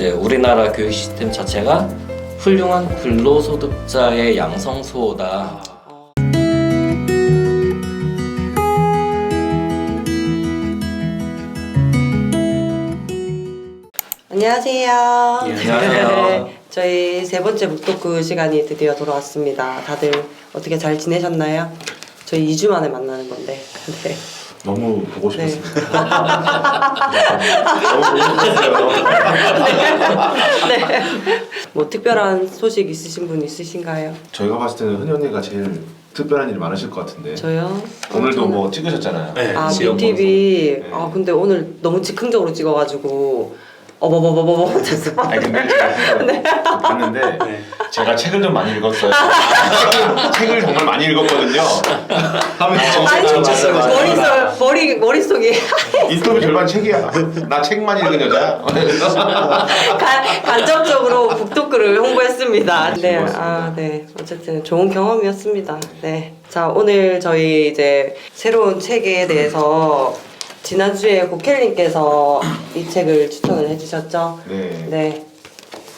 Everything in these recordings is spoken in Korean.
이제 우리나라 교육 시스템 자체가 훌륭한 근로소득자의 양성소다. 안녕하세요. 안녕하세요. 저희 세 번째 묵도크 시간이 드디어 돌아왔습니다. 다들 어떻게 잘 지내셨나요? 저희 2주 만에 만나는 건데. 네. 너무 보고 네. 싶었습니다. 너무 보고 싶었어요. 네. 뭐 특별한 소식 있으신 분 있으신가요? 저희가 봤을 때는 흔히 언니가 제일 특별한 일이 많으실 것 같은데 저요? 오늘도 저는- 뭐 찍으셨잖아요. 네, 아, 지역 빅TV. 네. 아, 근데 오늘 너무 즉흥적으로 찍어가지고 어버버버버버 됐어. 아니 근데 제가 봤는데 제가 책을 좀 많이 읽었어요. 책을 정말 많이 읽었거든요. 하면서 아니, 머릿속이 인터뷰 절반 책이야. 나 책만 읽은 여자야. 간접적으로 북토크를 홍보했습니다. 네, 즐거웠습니다. 네. 어쨌든 좋은 경험이었습니다. 네. 자, 오늘 저희 이제 새로운 책에 대해서 지난주에 고켈님께서 이 책을 추천을 해주셨죠? 네. 네.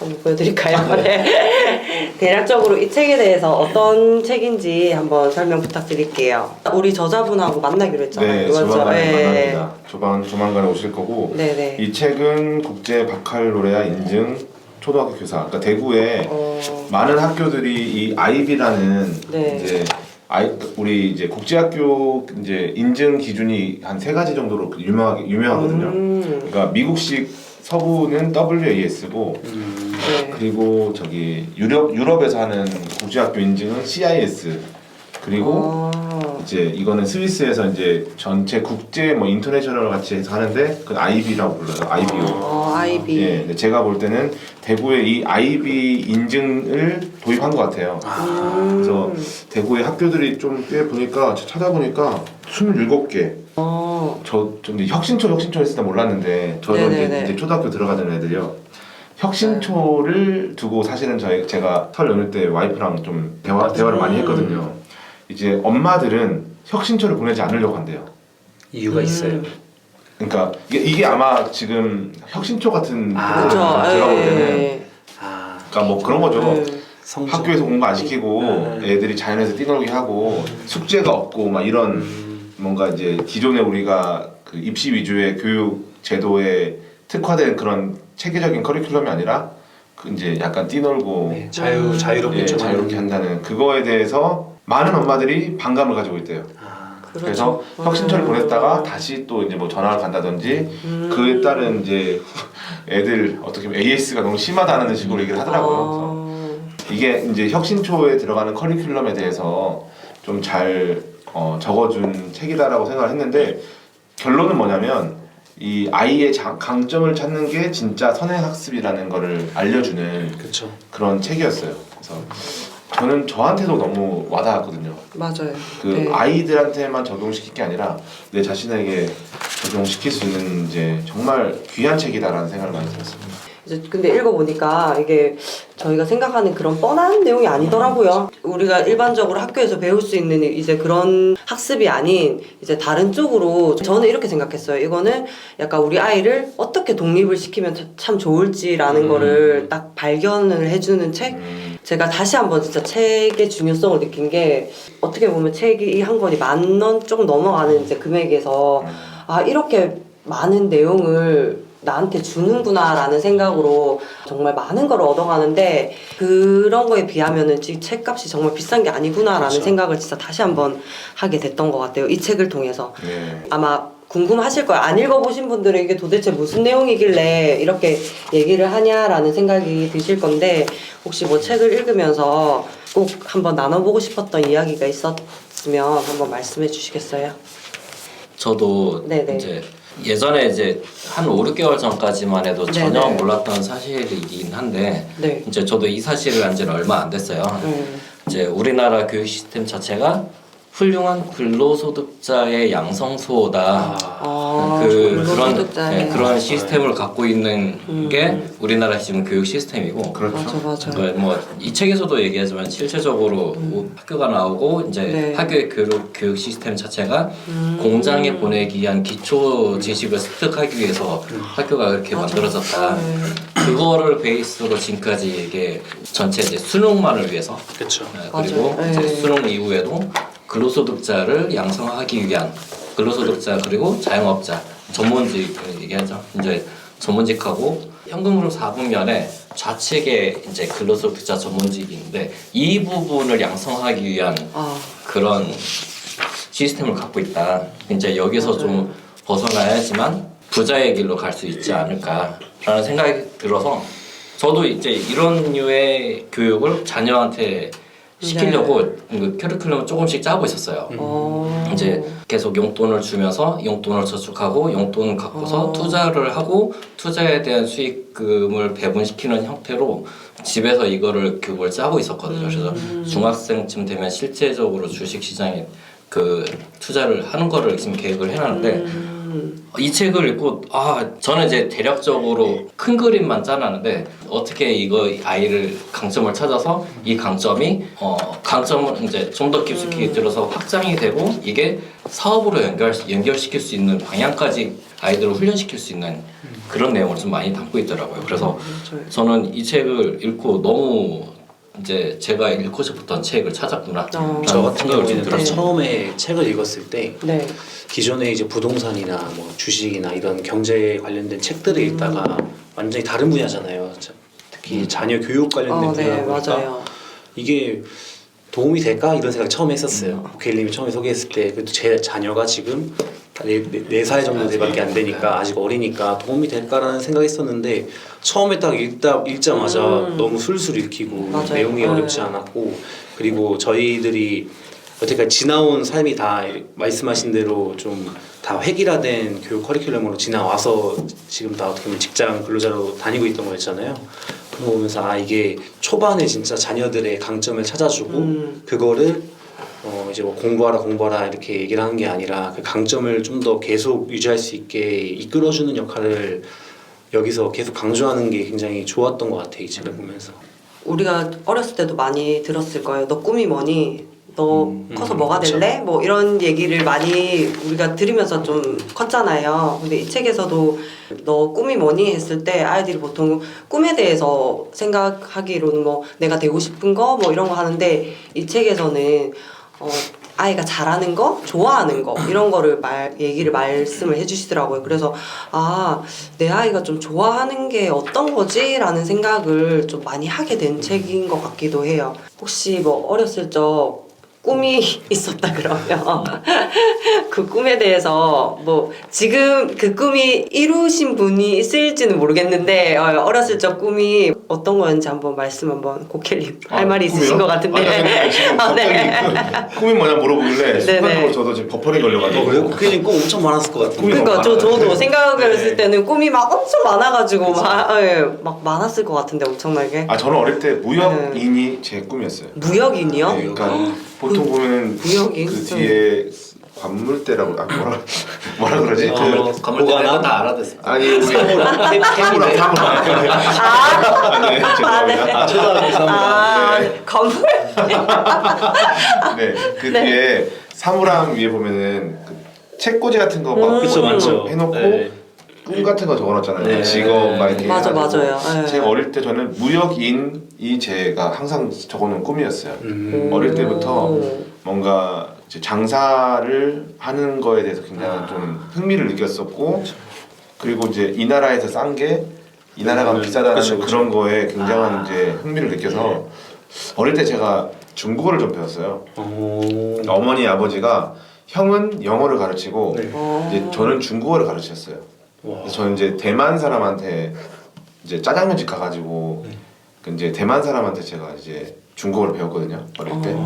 한번 보여드릴까요? 네. 대략적으로 이 책에 대해서 어떤 책인지 한번 설명 부탁드릴게요. 우리 저자분하고 만나기로 했잖아요. 네, 그렇죠? 조만간에 네. 만납니다. 조만간에 오실 거고 네네. 이 책은 국제 바칼로레아 인증 초등학교 교사. 그러니까 대구에 많은 학교들이 이 아이비라는 네. 이제 우리 이제 국제학교 이제 인증 기준이 한 3가지 정도로 유명하거든요. 그러니까 미국식 서부는 WAS고 네. 그리고 저기 유럽에서 하는 국제학교 인증은 CIS 그리고 이제 이거는 스위스에서 이제 전체 국제 뭐 인터내셔널 같이 해서 하는데 그 IB라고 불러요. IBO. 아이비. 예, 근데 제가 볼 때는 대구에 이 IB 인증을 도입한 것 같아요. 그래서 대구의 학교들이 좀 꽤 보니까 찾아보니까 27개. 저 근데 혁신초 했을 때 몰랐는데 저도 이제 초등학교 들어가던 애들이요. 혁신초를 두고 사실은 제가 설 연휴 때 와이프랑 좀 대화를 많이 했거든요. 이제 엄마들은 혁신초를 보내지 않으려고 한대요. 이유가 있어요. 그러니까 이게 아마 지금 혁신초 같은 그렇죠. 제가 볼 때는 예. 그러니까 뭐 그런 거죠. 성적. 학교에서 공부 안 시키고 애들이 자연에서 뛰놀게 하고 숙제가 없고 막 이런 뭔가 이제 기존에 우리가 그 입시 위주의 교육 제도에 특화된 그런 체계적인 커리큘럼이 아니라 그 이제 약간 뛰놀고 자유롭게 예, 자유롭게 한다는 그거에 대해서 많은 엄마들이 반감을 가지고 있대요. 그래서 혁신초를 보냈다가 다시 또 이제 뭐 전학을 간다든지 그에 따른 이제 애들 어떻게 보면 AS가 너무 심하다는 식으로 얘기를 하더라고요. 그래서 이게 이제 혁신초에 들어가는 커리큘럼에 대해서 좀 잘 적어준 책이다라고 생각을 했는데 결론은 뭐냐면 이 아이의 강점을 찾는 게 진짜 선행학습이라는 거를 알려주는 그렇죠. 그런 책이었어요. 그래서 저는 저한테도 너무 와닿았거든요. 맞아요. 그 네. 아이들한테만 적용시킬 게 아니라 내 자신에게 적용시킬 수 있는 이제 정말 귀한 책이다라는 생각을 많이 들었습니다. 이제 근데 읽어보니까 이게 저희가 생각하는 그런 뻔한 내용이 아니더라고요. 우리가 일반적으로 학교에서 배울 수 있는 이제 그런 학습이 아닌 이제 다른 쪽으로 저는 이렇게 생각했어요. 이거는 약간 우리 아이를 어떻게 독립을 시키면 참 좋을지라는 거를 딱 발견을 해주는 책? 제가 다시 한번 진짜 책의 중요성을 느낀 게 어떻게 보면 책이 한 권이 10,000원 조금 넘어가는 이제 금액에서 아 이렇게 많은 내용을 나한테 주는구나 라는 생각으로 정말 많은 걸 얻어가는데 그런 거에 비하면은 책값이 정말 비싼 게 아니구나 라는 그렇죠. 생각을 진짜 다시 한번 하게 됐던 것 같아요. 이 책을 통해서. 네. 아마 궁금하실 거예요. 안 읽어보신 분들은 이게 도대체 무슨 내용이길래 이렇게 얘기를 하냐라는 생각이 드실 건데 혹시 뭐 책을 읽으면서 꼭 한번 나눠보고 싶었던 이야기가 있었으면 한번 말씀해 주시겠어요? 저도 네네. 이제 예전에 이제 한 5, 6개월 전까지만 해도 전혀 네네. 몰랐던 사실이긴 한데 네. 이제 저도 이 사실을 안 지는 얼마 안 됐어요. 이제 우리나라 교육 시스템 자체가 훌륭한 근로소득자의 양성소다. 그런 시스템을 갖고 있는 게 우리나라 지금 교육 시스템이고. 그렇죠. 맞아. 뭐 이 책에서도 얘기하지만 실질적으로 학교가 나오고 이제 네. 학교의 교육 시스템 자체가 공장에 보내기 위한 기초 지식을 습득하기 위해서 학교가 그렇게 만들어졌다. 그거를 베이스로 지금까지 이게 전체 이제 수능만을 위해서 그렇죠. 그리고 맞아요. 이제 네. 수능 이후에도 근로소득자를 양성하기 위한 근로소득자 그리고 자영업자 전문직 얘기하죠. 이제 전문직하고 현금흐름 4분면에 좌측에 이제 근로소득자 전문직인데 이 부분을 양성하기 위한 아, 그런 시스템을 갖고 있다. 이제 여기서 맞아요. 좀 벗어나야지만 부자의 길로 갈 수 있지 않을까라는 생각이 들어서 저도 이제 이런 류의 교육을 자녀한테 시키려고 그 커리큘럼을 조금씩 짜고 있었어요. 이제 계속 용돈을 주면서 용돈을 저축하고 용돈을 갖고서 투자를 하고 투자에 대한 수익금을 배분시키는 형태로 집에서 이거를 교육을 짜고 있었거든요. 그래서 중학생쯤 되면 실제적으로 주식시장에 그 투자를 하는 거를 지금 계획을 해놨는데 이 책을 읽고 저는 이제 대략적으로 큰 그림만 짜놨는데 어떻게 이거 아이를 강점을 찾아서 이 강점이 강점을 이제 좀 더 깊숙이 들어서 확장이 되고 이게 사업으로 연결시킬 수 있는 방향까지 아이들을 훈련시킬 수 있는 그런 내용을 좀 많이 담고 있더라고요. 그래서 저는 이 책을 읽고 너무 이제 제가 읽고 싶었던 책을 찾았구나. 저 같은 생각을 좀 경우에는 들었어요. 처음에 책을 읽었을 때 네. 기존에 이제 부동산이나 뭐 주식이나 이런 경제에 관련된 책들을 읽다가 완전히 다른 분야잖아요. 특히 자녀 교육 관련된 네, 분야다 보니까 맞아요. 이게 도움이 될까 이런 생각 처음 했었어요. 고케일님이 처음에 소개했을 때 그래도 제 자녀가 지금 4살 정도 돼밖에 안 되니까 아직 어리니까 도움이 될까라는 생각했었는데 처음에 딱 읽자마자 너무 술술 읽히고 맞아요. 내용이 네. 어렵지 않았고 그리고 저희들이 여태까지 지나온 삶이 다 말씀하신 대로 좀 다 획일화된 교육 커리큘럼으로 지나와서 지금 다 어떻게 보면 직장 근로자로 다니고 있던 거였잖아요. 그거 보면서 이게 초반에 진짜 자녀들의 강점을 찾아주고 그거를 이제 뭐 공부하라 이렇게 얘기를 하는 게 아니라 그 강점을 좀 더 계속 유지할 수 있게 이끌어주는 역할을 여기서 계속 강조하는 게 굉장히 좋았던 것 같아요. 이 책을 보면서. 우리가 어렸을 때도 많이 들었을 거예요. 너 꿈이 뭐니? 너 커서 뭐가 그쵸. 될래? 뭐 이런 얘기를 많이 우리가 들으면서 좀 컸잖아요. 근데 이 책에서도 너 꿈이 뭐니? 했을 때 아이들이 보통 꿈에 대해서 생각하기로는 뭐 내가 되고 싶은 거 뭐 이런 거 하는데 이 책에서는 아이가 잘하는 거, 좋아하는 거 이런 거를 말씀을 해주시더라고요. 그래서 내 아이가 좀 좋아하는 게 어떤 거지? 라는 생각을 좀 많이 하게 된 책인 것 같기도 해요. 혹시 뭐 어렸을 적 꿈이 있었다 그러면 그 꿈에 대해서 뭐 지금 그 꿈이 이루신 분이 있을지는 모르겠는데 어렸을 적 꿈이 어떤 거였는지 한번 말씀 한번 고켈님 할 말이 있으신 것 같은데. 지금 갑자기 꿈이 뭐냐 물어보길래 순간적으로 저도 지금 버퍼링 걸려가지고. 그래요? 고케일님 꿈 엄청 많았을 것 같은데. 그러니까 저도 생각을 네. 했을 때는 꿈이 막 엄청 많아가지고 막 많았을 것 같은데 엄청나게. 저는 어릴 때 무역인이 제 꿈이었어요. 무역인이요? 네, 그러니까 보통 보면은 무역인? 그 뒤에 관물대라고 뭐라 그러지? 건물대가 다 알아듣어요. 아니 우리 사무라. 네, 죄송합니다. 초등학교 3반. 건물? 네, 그 뒤에 사물함 위에 보면은 그 책꽂이 같은 거 막 그쵸, 맞죠. 해놓고 네. 꿈 같은 거 적어놨잖아요. 네. 직업 막 이렇게. 맞아, 해가지고 맞아요. 네. 제가 어릴 때 저는 무역인이 제가 항상 적어놓은 꿈이었어요. 어릴 때부터 뭔가 이제 장사를 하는 거에 대해서 굉장히 좀 흥미를 느꼈었고, 그리고 이제 이 나라에서 싼 게 이 나라가 비싸다는 그쵸. 그런 거에 굉장한 이제 흥미를 느껴서 어릴 때 제가 중국어를 좀 배웠어요. 어머니 아버지가 형은 영어를 가르치고 네. 이제 저는 중국어를 가르쳤어요. 그래서 저는 이제 대만 사람한테 이제 짜장면집 가가지고 그 이제 대만 사람한테 제가 이제 중국어를 배웠거든요 어릴 때.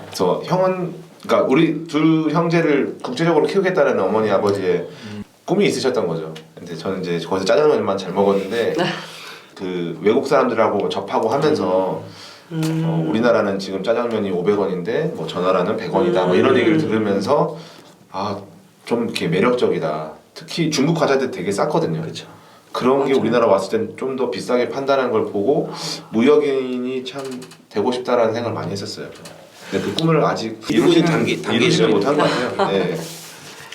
그래서 형은 그러니까 우리 두 형제를 국제적으로 키우겠다는 어머니 아버지의 꿈이 있으셨던 거죠. 근데 저는 이제 거기서 짜장면만 잘 먹었는데 그 외국 사람들하고 접하고 하면서 우리나라는 지금 짜장면이 500원인데 뭐 저 나라는 100원이다 뭐 이런 얘기를 들으면서 좀 이렇게 매력적이다. 특히 중국 과자들 되게 쌌거든요. 그렇죠. 그런 게 우리나라 왔을 땐 좀 더 비싸게 판다는 걸 보고 무역인이 참 되고 싶다라는 생각을 많이 했었어요. 근데 그 꿈을 아직 이루지는 이루지는 못한 것 같아요. 네.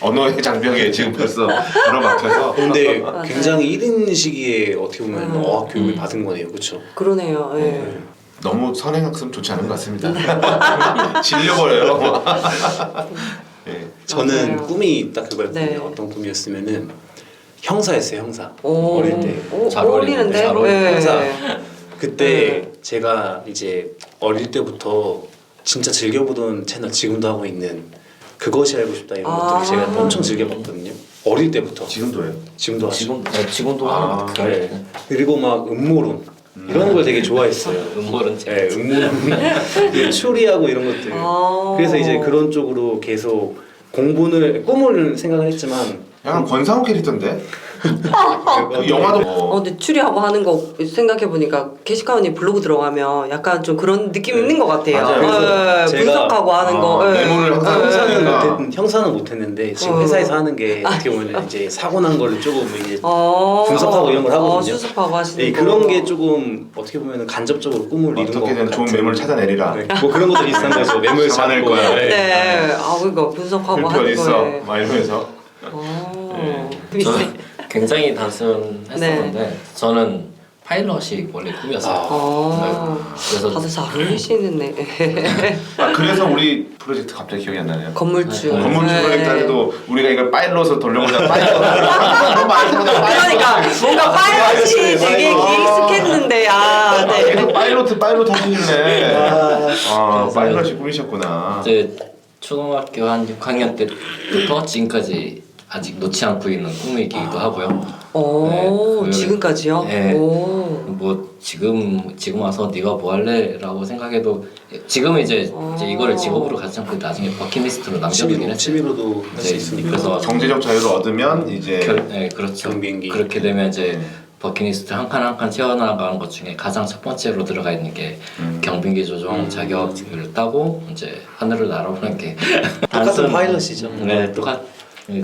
언어의 장벽에 지금 벌써 들어막혀서. 근데 맞아요. 굉장히 이른 시기에 어떻게 보면 어학 교육을 음. 받은 거네요, 그렇죠? 그러네요. 예. 너무 선행학습 좋지 않은 것 같습니다. 질려버려요. 예. 저는 맞아요. 꿈이 딱 그거였거든요. 네. 어떤 꿈이었으면은 형사였어요, 형사. 오, 어릴 때. 잘 어울리는데? 잘 네. 형사. 그때 네. 제가 이제 어릴 때부터 진짜 즐겨보던 채널 지금도 하고 있는 그것이 알고 싶다 이런 것들을 제가 엄청 즐겨봤거든요. 어릴 때부터. 지금도요. 지금도 하죠. 지금도 아, 하는 것 같아요. 네. 그리고 막 음모론 이런 걸 되게 좋아했어요. 음모론 네, 음모론, 추리하고 이런 것들. 아. 그래서 이제 그런 쪽으로 계속 꿈을 생각을 했지만 약간 권상우 캐릭터인데? 그거- 그 영화도 뭐 근데 추리하고 하는 거 생각해보니까 게시카원이 블로그 들어가면 약간 좀 그런 느낌 네. 있는 것 같아요. 맞아요. 예, 제가- 분석하고 하는 거. 예. 메모를 항상 형사는 형사는 못했는데 지금 어. 회사에서 하는 게 어떻게 보면 이제 사고 난 거를 조금 이제 어. 분석하고 이런 걸 하거든요. 수습하고 하시는 네, 거. 그런 게 조금 어떻게 보면 간접적으로 꿈을 이룬 것 어떻게든 같은 좋은 매물을 찾아내리라. 네, 뭐 그런 것도 비슷한 거죠. 매물 잡아낼 찾고 거야. 네. 네. 그러니까 분석하고 별표 하는 어딨어? 거에. 막 이러면서. 저는 굉장히 단순했었는데 저는 파일럿이 원래 꿈이었어요. 그래서 다들 잘 어울리시는네. 아 그래서 우리 프로젝트 갑자기 기억이 안 나네요. 건물주. 건물주 네. 프로젝트 해도 우리가 이걸 파일럿으로 돌려보자. 그러니까 뭔가 파일럿이 되게 익숙했는데 네. 계속 파일럿 하시길래 아 파일럿이 꿈이셨구나. 이제 초등학교 한 6학년 때부터 지금까지 아직 놓지 않고 있는 꿈이기도 하고요. 오, 네, 지금까지요? 네. 오. 뭐 지금 와서 네가 뭐 할래라고 생각해도 지금은 이제 이거를 직업으로 가지 않고 나중에 버킷리스트로 남겨두긴 했어요. 취미로도 할 수 네, 있으니까. 그래서 경제적 자유를 얻으면 이제 네, 그렇죠. 경비행기. 그렇게 되면 이제 버킷리스트 한 칸 한 칸 채워나가는 것 중에 가장 첫 번째로 들어가 있는 게 경비행기 조종 자격을 따고 이제 하늘을 날아보는 게 똑같은 파일럿이죠. 네,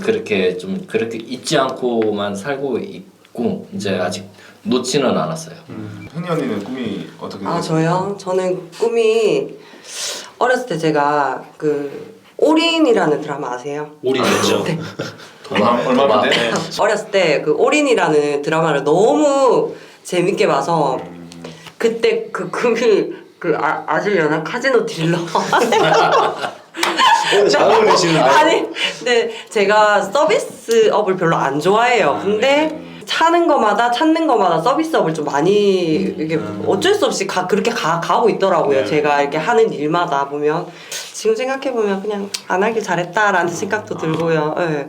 그렇게 좀 그렇게 잊지 않고만 살고 있고 이제 아직 놓지는 않았어요. 흔히 언니는 꿈이 어떻게 아, 되세요? 저요? 저는 꿈이 어렸을 때 제가 그 올인이라는 드라마 아세요? 올인했죠. 네. 얼마인데? 어렸을 때 그 올인이라는 드라마를 너무 재밌게 봐서 그때 그 꿈이 아시려나? 카지노 딜러. 잘 어울리시는데. 아니, 근데 제가 서비스업을 별로 안 좋아해요. 근데 찾는 거마다 서비스업을 좀 많이 이게 어쩔 수 없이 그렇게 가고 있더라고요. 네. 제가 이렇게 하는 일마다 보면 지금 생각해 보면 그냥 안 하길 잘했다라는 생각도 들고요. 예.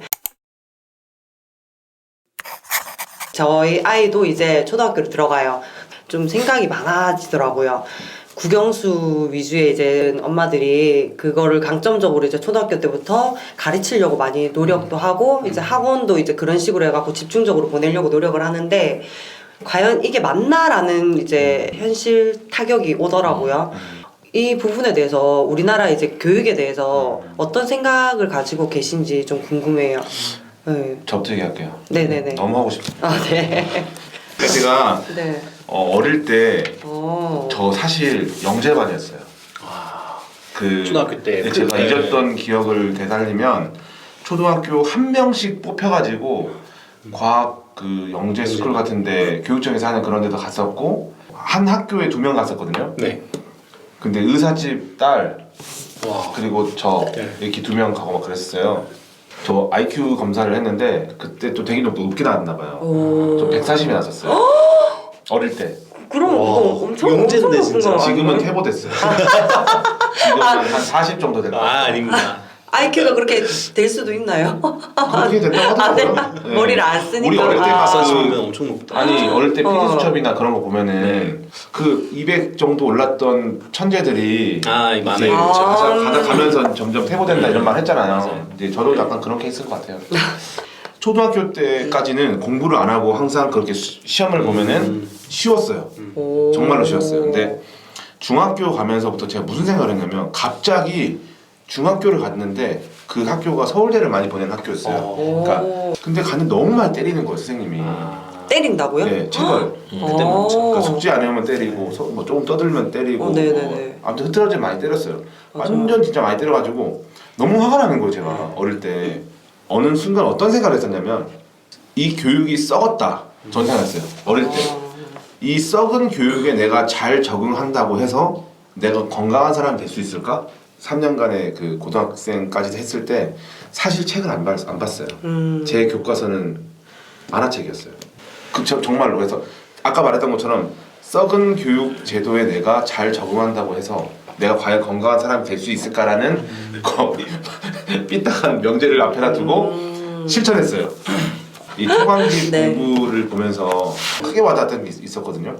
저희 아이도 이제 초등학교로 들어가요. 좀 생각이 많아지더라고요. 국영수 위주의 이제 엄마들이 그거를 강점적으로 이제 초등학교 때부터 가르치려고 많이 노력도 하고 이제 학원도 이제 그런 식으로 해갖고 집중적으로 보내려고 노력을 하는데 과연 이게 맞나라는 이제 현실 타격이 오더라고요. 이 부분에 대해서 우리나라 이제 교육에 대해서 어떤 생각을 가지고 계신지 좀 궁금해요. 네. 저부터 얘기할게요. 네네네. 너무 하고 싶어요. 아, 네. 그러니까 제가 네. 어릴 때 어. 저 사실 영재반이었어요. 그 초등학교 때. 제가 네. 잊었던 기억을 되살리면 초등학교 한 명씩 뽑혀가지고 과학 그 영재 스쿨 같은데 교육청에서 하는 그런 데도 갔었고 한 학교에 2명 갔었거든요. 네. 근데 의사집 딸 와. 그리고 저 네. 이렇게 2명 가고 막 그랬었어요. 저 IQ 검사를 했는데 그때 또 되게 높게 나왔나 봐요. 오. 저 140이 났었어요. 어릴 때. 그럼 와, 이거 엄청 영재인데, 높은 진짜. 거 지금은 아니에요? 퇴보됐어요. 지금은 한 40 정도 될 거예요. 아닙니다. IQ가 그렇게 될 수도 있나요? 그렇게 된다고 하더라고요. 네. 머리를 안 쓰니까. 우리 어릴 때 아. 봤어. 40면 엄청 높다. 아니 어릴 때 어. PD 수첩이나 그런 거 보면은 그 200 정도 올랐던 천재들이 아, 많아요. 이제 아. 가면서 점점 퇴보된다 이런 말 했잖아요. 맞아요. 이제 저도 약간 그런 케이스인 것 같아요. 초등학교 때까지는 공부를 안 하고 항상 그렇게 시험을 보면은 쉬웠어요. 오. 정말로 쉬웠어요. 근데 중학교 가면서부터 제가 무슨 생각을 했냐면 갑자기 중학교를 갔는데 그 학교가 서울대를 많이 보낸 학교였어요. 오. 그러니까 근데 가는 너무 많이 때리는 거예요 선생님이. 때린다고요? 네, 체벌. 그때 그러니까 숙제 안 해오면 때리고 뭐 조금 떠들면 때리고 네네네. 아무튼 흐트러지면 많이 때렸어요. 맞아. 완전 진짜 많이 때려가지고 너무 화가 나는 거예요 제가 어릴 때. 어느 순간 어떤 생각을 했었냐면 이 교육이 썩었다. 전 생각했어요. 어릴 때. 이 썩은 교육에 내가 잘 적응한다고 해서 내가 건강한 사람이 될 수 있을까? 3년간의 그 고등학생까지 했을 때 사실 책을 안 봤어요. 제 교과서는 만화책이었어요. 정말로. 그래서 아까 말했던 것처럼 썩은 교육 제도에 내가 잘 적응한다고 해서 내가 과연 건강한 사람이 될 수 있을까라는 삐딱한 명제를 앞에다 두고 실천했어요. 이 초반기 네. 공부를 보면서 크게 와닿았던 게 있었거든요.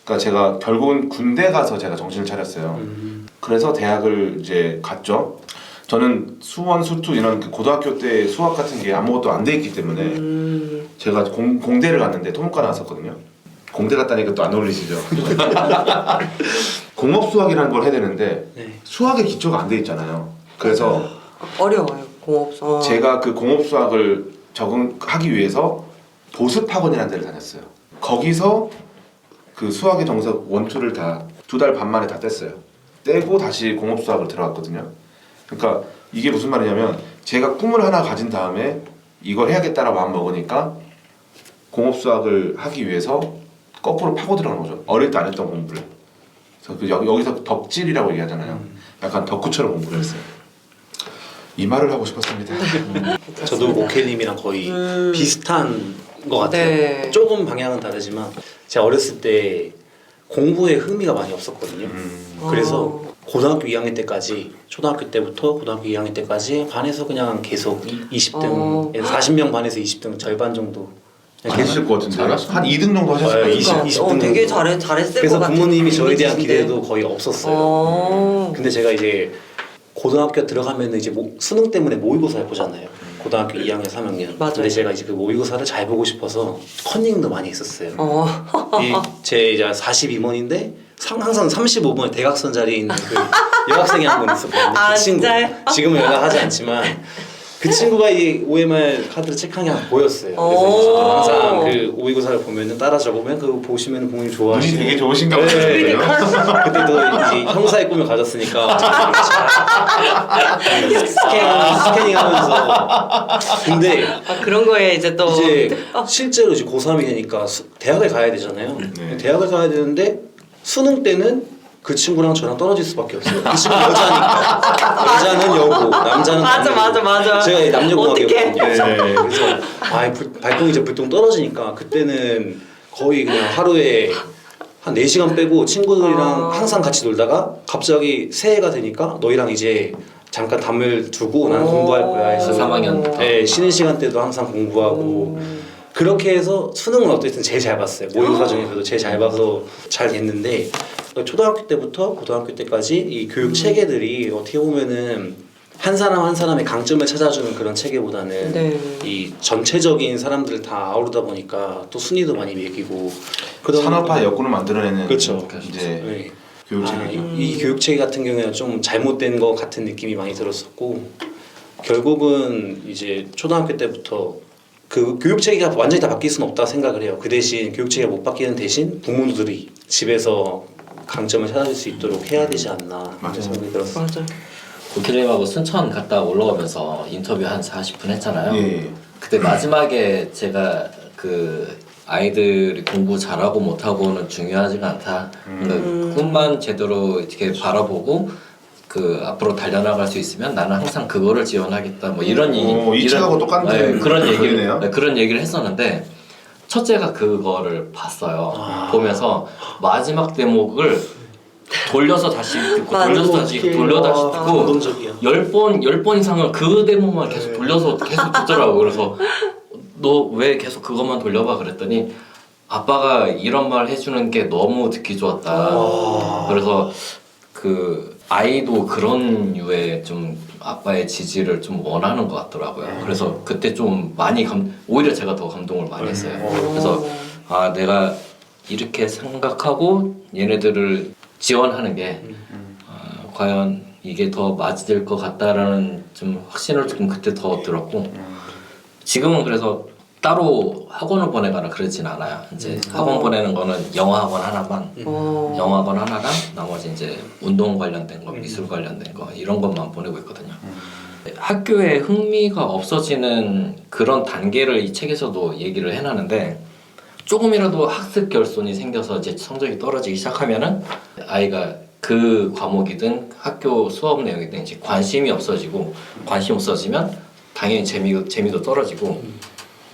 그러니까 제가 결국은 군대 가서 제가 정신을 차렸어요. 그래서 대학을 이제 갔죠. 저는 수원, 수투 이런 그 고등학교 때 수학 같은 게 아무것도 안 돼 있기 때문에 제가 공대를 갔는데 토목과 나왔었거든요. 공대 갔다니까 또 안 어울리시죠? 공업 수학이라는 걸 해야 되는데 네. 수학의 기초가 안 돼 있잖아요. 그래서 어려워요. 공업서. 제가 그 공업 수학을 적응하기 위해서 보습학원이라는 데를 다녔어요. 거기서 그 수학의 정석 원투를 다 2달 반 만에 다 뗐어요. 떼고 다시 공업 수학을 들어갔거든요. 그러니까 이게 무슨 말이냐면 제가 꿈을 하나 가진 다음에 이걸 해야겠다라고 마음 먹으니까 공업 수학을 하기 위해서 거꾸로 파고 들어가는 거죠. 어릴 때 안 했던 공부를. 그래서 여기서 덕질이라고 얘기하잖아요. 약간 덕후처럼 공부를 했어요. 이 말을 하고 싶었습니다. 저도 오켈님이랑 거의 비슷한 것 같아요. 네. 조금 방향은 다르지만 제가 어렸을 때 공부에 흥미가 많이 없었거든요. 그래서 고등학교 2학년 때까지 초등학교 때부터 고등학교 2학년 때까지 반에서 그냥 계속 20등 40명 반에서 20등 절반 정도 안 하실 것 같은데 잘하시네. 한 2등 정도 하셨을 네, 거예요. 20 등 되게 정도. 잘했을 그래서 것 같은 부모님이 저에 대한 이미지신데. 기대도 거의 없었어요. 근데 제가 이제 고등학교 들어가면 이제 수능 때문에 모의고사를 보잖아요. 고등학교 2학년, 3학년. 맞아요. 근데 제가 이제 그 모의고사를 잘 보고 싶어서 컨닝도 많이 했었어요. 어. 제 이제 42번인데 항상 35번 대각선 자리에 있는 그 여학생이 한 분 있었거든요. 아, 그 친구. 진짜요? 지금은 연락하지 않지만 그 친구가 이 OMR 카드를 체크한 게 하나 보였어요. 그래서 오. 이제 항상 그 모의고사를 보면은 따라 적으면 그거 보시면 부모님 눈이 좋아하시고. 되게 좋으신가 네. 보네요. 그때 또 이제 형사의 꿈을 가졌으니까 스캐닝하면서. 근데 그런 거에 이제 또 이제 실제로 이제 고3이 되니까 대학을 가야 되잖아요. 네. 대학을 가야 되는데 수능 때는 그 친구랑 저랑 떨어질 수밖에 없어요. 그 친구 여자니까. 여자는 여고, 남자는 맞아. 제가 남녀공학이었거든요. 어떡해? 네. 그래서 발동이 이제 불똥 떨어지니까 그때는 거의 그냥 하루에 한 4시간 빼고 친구들이랑 항상 같이 놀다가 갑자기 새해가 되니까 너희랑 이제 잠깐 담을 두고 나는 공부할 거야 해서 3학년부터. 네, 쉬는 시간 때도 항상 공부하고 그렇게 해서 수능은 어쨌든 제일 잘 봤어요. 모의고사 중에서도 제일 잘 봐서 잘 됐는데 초등학교 때부터 고등학교 때까지 이 교육 체계들이 어떻게 보면은 한 사람 한 사람의 강점을 찾아주는 그런 체계보다는 네. 이 전체적인 사람들을 다 아우르다 보니까 또 순위도 많이 매기고 그러다 산업화 보니까- 여건을 만들어내는 그렇죠. 이제 네. 교육 체계. 이 교육 체계 같은 경우에는 좀 잘못된 것 같은 느낌이 많이 들었었고 결국은 이제 초등학교 때부터 그 교육 체계가 완전히 다 바뀔 수는 없다 생각을 해요. 그 대신 교육 체계가 못 바뀌는 대신 부모들이 집에서 강점을 찾아줄 수 있도록 해야 되지 않나 맞아요. 생각이 들었어요. 맞아. 고킬님하고 순천 갔다 올라오면서 인터뷰 한 40분 했잖아요. 예. 그때 마지막에 제가 그 아이들이 공부 잘하고 못하고는 중요하지가 않다. 그러니까 꿈만 제대로 이렇게 바라보고 그 앞으로 달려나갈 수 있으면 나는 항상 그거를 지원하겠다. 뭐 이런 이 책하고 똑같은 그런 얘기를 글이네요. 그런 얘기를 했었는데 첫째가 그거를 봤어요. 보면서 마지막 대목을 돌려서 다시 듣고 맞아. 돌려서 다시 돌려 다시 듣고 감동적이야. 10번 이상을 그 대목만 계속 돌려서 계속 듣더라고. 그래서 너 왜 계속 그것만 돌려봐 그랬더니 아빠가 이런 말 해주는 게 너무 듣기 좋았다. 그래서 그 아이도 그런 류의 좀 아빠의 지지를 좀 원하는 것 같더라고요. 그래서 그때 좀 많이 오히려 제가 더 감동을 많이 했어요. 그래서 아 내가 이렇게 생각하고 얘네들을 지원하는 게 과연 이게 더 맞을 것 같다라는 좀 확신을 좀 그때 더 들었고 지금은 그래서 따로 학원을 보내거나 그러진 않아요. 이제 학원 보내는 거는 영어 학원 하나만, 영어 학원 하나랑 나머지 이제 운동 관련된 거, 미술 관련된 거 이런 것만 보내고 있거든요. 학교에 흥미가 없어지는 그런 단계를 이 책에서도 얘기를 해놨는데 조금이라도 학습 결손이 생겨서 이제 성적이 떨어지기 시작하면은 아이가 그 과목이든 학교 수업 내용이든 이제 관심이 없어지고 관심 없어지면 당연히 재미도 떨어지고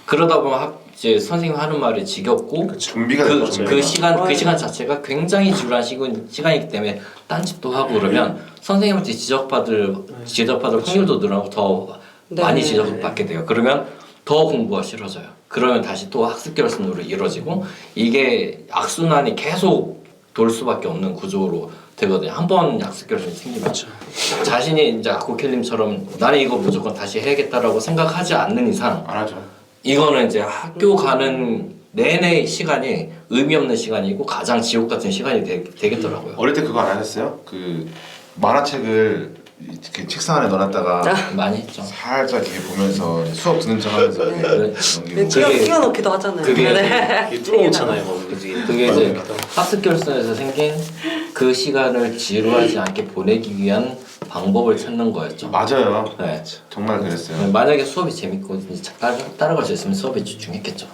그러다 보면 이제 선생님 하는 말이 지겹고 준비가 되는 거죠. 그 시간 자체가 굉장히 지루한 시간이기 때문에 딴짓도 하고 그러면 선생님한테 지적받을 확률도 늘어나고 더 네. 많이 지적받게 돼요. 그러면 더 공부가 싫어져요. 그러면 다시 또 학습 결손으로 이루어지고 이게 악순환이 계속 돌 수밖에 없는 구조로 되거든요. 한 번 학습 결손이 생기면 자신이 이제 아코켈님처럼 나는 이거 무조건 다시 해야겠다라고 생각하지 않는 이상 안 하죠. 이거는 이제 학교 가는 내내 시간이 의미 없는 시간이고 가장 지옥 같은 시간이 되겠더라고요. 어릴 때 그거 안 하셨어요? 그 만화책을 이렇게 책상 안에 넣어놨다가 많이 했죠. 살짝 이렇게 보면서 수업 듣는 척하면서 이렇게 넘기고. 끼워넣기도 하잖아요. 그게 네. 이게 뚫어놓잖아요. 그게 이제 학습 결손에서 생긴 그 시간을 지루하지 않게 보내기 위한 방법을 찾는 거였죠. 맞아요. 네. 정말 그랬어요. 만약에 수업이 재밌고 이제 따라갈 수 있으면 수업에 집중했겠죠.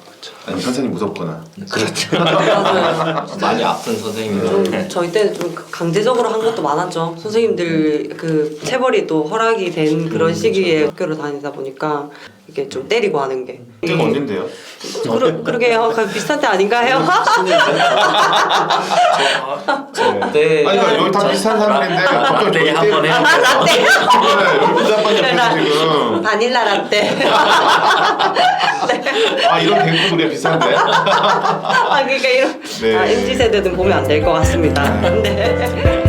아니 선생님 무섭거나. 그렇죠. 맞아요. 많이 아픈 선생님이면 좀 저희 때는 좀 강제적으로 한 것도 많았죠. 선생님들 그 체벌이 또 허락이 된 그런 시기에 학교를 다니다 보니까 이게 좀 때리고 하는 게. 그때가 언젠데요? 그러게요. 비슷한 때 아닌가요? 그때 아니 그러니까 여기 다 비슷한 사람인데 갑자기 네, 한번 해요. 라떼. 여기 비슷한 옆에서 지금 바닐라 라떼. 아 이런 대구 우리가 비슷한데? 그러니까 이런 네. MZ 세대는 보면 안 될 것 같습니다. 네.